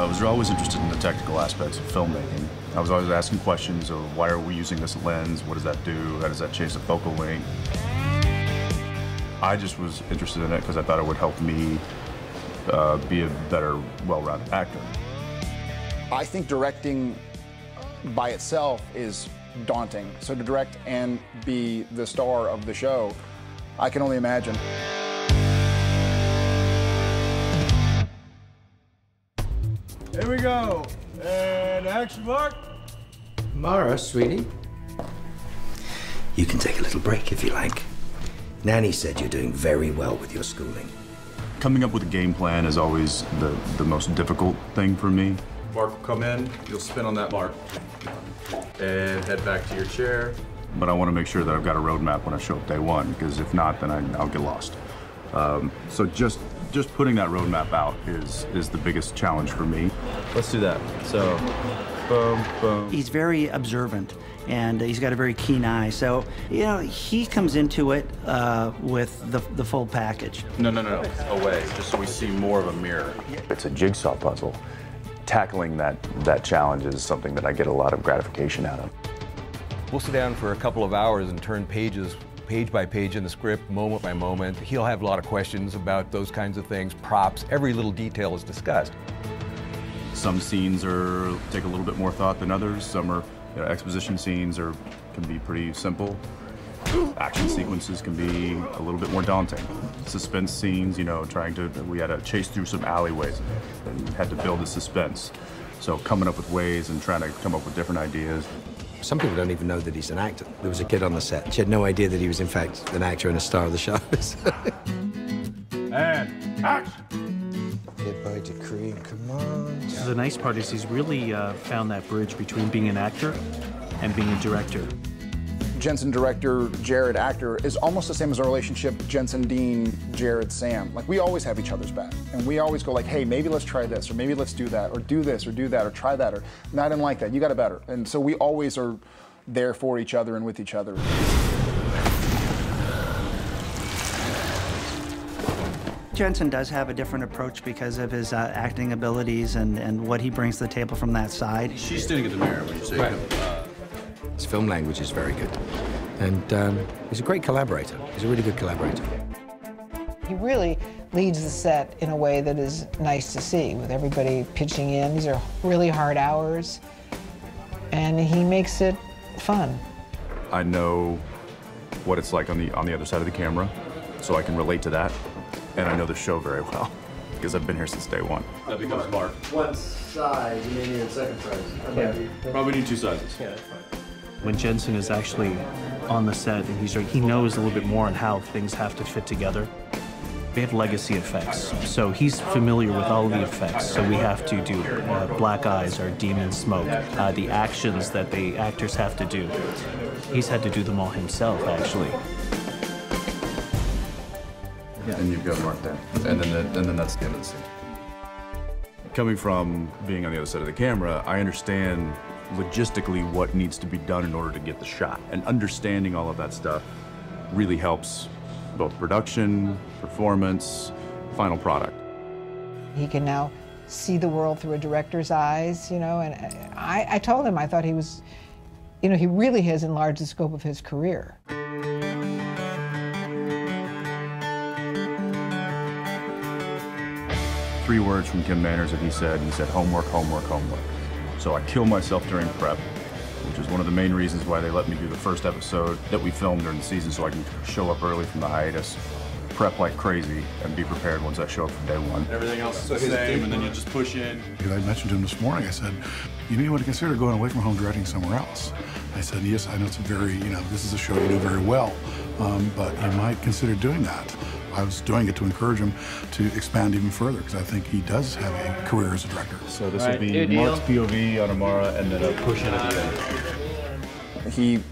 I was always interested in the technical aspects of filmmaking. I was always asking questions of why are we using this lens? What does that do? How does that change the focal length? I just was interested in it because I thought it would help me be a better, well-rounded actor. I think directing by itself is daunting. So to direct and be the star of the show, I can only imagine. Here we go. And action, Mark. Mara, sweetie. You can take a little break if you like. Nanny said you're doing very well with your schooling. Coming up with a game plan is always the most difficult thing for me. Mark will come in, you'll spin on that mark, and head back to your chair. But I want to make sure that I've got a roadmap when I show up day one, because if not, then I'll get lost. So just putting that roadmap out is the biggest challenge for me. Let's do that. So, boom, boom. He's very observant, and he's got a very keen eye. So, you know, he comes into it with the full package. No. Away, just so we see more of a mirror. It's a jigsaw puzzle. Tackling that challenge is something that I get a lot of gratification out of. We'll sit down for a couple of hours and turn pages, page by page in the script, moment by moment. He'll have a lot of questions about those kinds of things, props, every little detail is discussed. Some scenes take a little bit more thought than others. Some are, exposition scenes can be pretty simple. Action sequences can be a little bit more daunting. Suspense scenes, we had to chase through some alleyways and had to build the suspense. So coming up with ways and trying to come up with different ideas. Some people don't even know that he's an actor. There was a kid on the set. She had no idea that he was, in fact, an actor and a star of the show. And action! Hit by decree, come on. So the nice part is he's really found that bridge between being an actor and being a director. Jensen director, Jared actor is almost the same as our relationship Jensen Dean, Jared Sam. Like, we always have each other's back. And we always go like, hey, maybe let's try this, or maybe let's do that, or do this, or do that, or try that, or no, I didn't like that, you got it better. And so we always are there for each other and with each other. Jensen does have a different approach because of his acting abilities and what he brings to the table from that side. She's standing at the mirror when you say right. His film language is very good. And he's a great collaborator. He's a really good collaborator. He really leads the set in a way that is nice to see, with everybody pitching in. These are really hard hours, and he makes it fun. I know what it's like on the other side of the camera, so I can relate to that. And I know the show very well, because I've been here since day one. That becomes Mark. One size, you may need a second size. Yeah. Probably need 2 sizes. Yeah, that's fine. When Jensen is actually on the set and he knows a little bit more on how things have to fit together. We have legacy effects, so he's familiar with all of the effects. So we have to do black eyes or demon smoke, the actions that the actors have to do. He's had to do them all himself, actually. Yeah. And you've got Mark there. And then that's the end of the scene. Coming from being on the other side of the camera, I understand logistically what needs to be done in order to get the shot. And understanding all of that stuff really helps both production, performance, final product. He can now see the world through a director's eyes, and I told him I thought he was, he really has enlarged the scope of his career. 3 words from Kim Manners that he said homework, homework, homework. So I kill myself during prep, which is one of the main reasons why they let me do the first episode that we filmed during the season, so I can show up early from the hiatus, prep like crazy, and be prepared once I show up for day one. Everything else is the same, and then you just push in. Because I mentioned to him this morning, I said, you may want to consider going away from home directing somewhere else. I said, yes, I know it's a very, this is a show you do very well, but you might consider doing that. I was doing it to encourage him to expand even further, because I think he does have a career as a director. So this would be Mark's POV on Amara, and then a push in at the end. He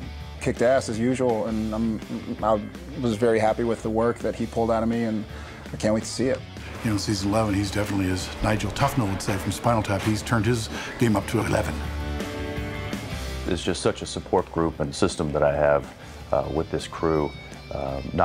kicked ass as usual, and I was very happy with the work that he pulled out of me, and I can't wait to see it. In season 11, he's definitely, as Nigel Tufnell would say from Spinal Tap, he's turned his game up to 11. It's just such a support group and system that I have with this crew.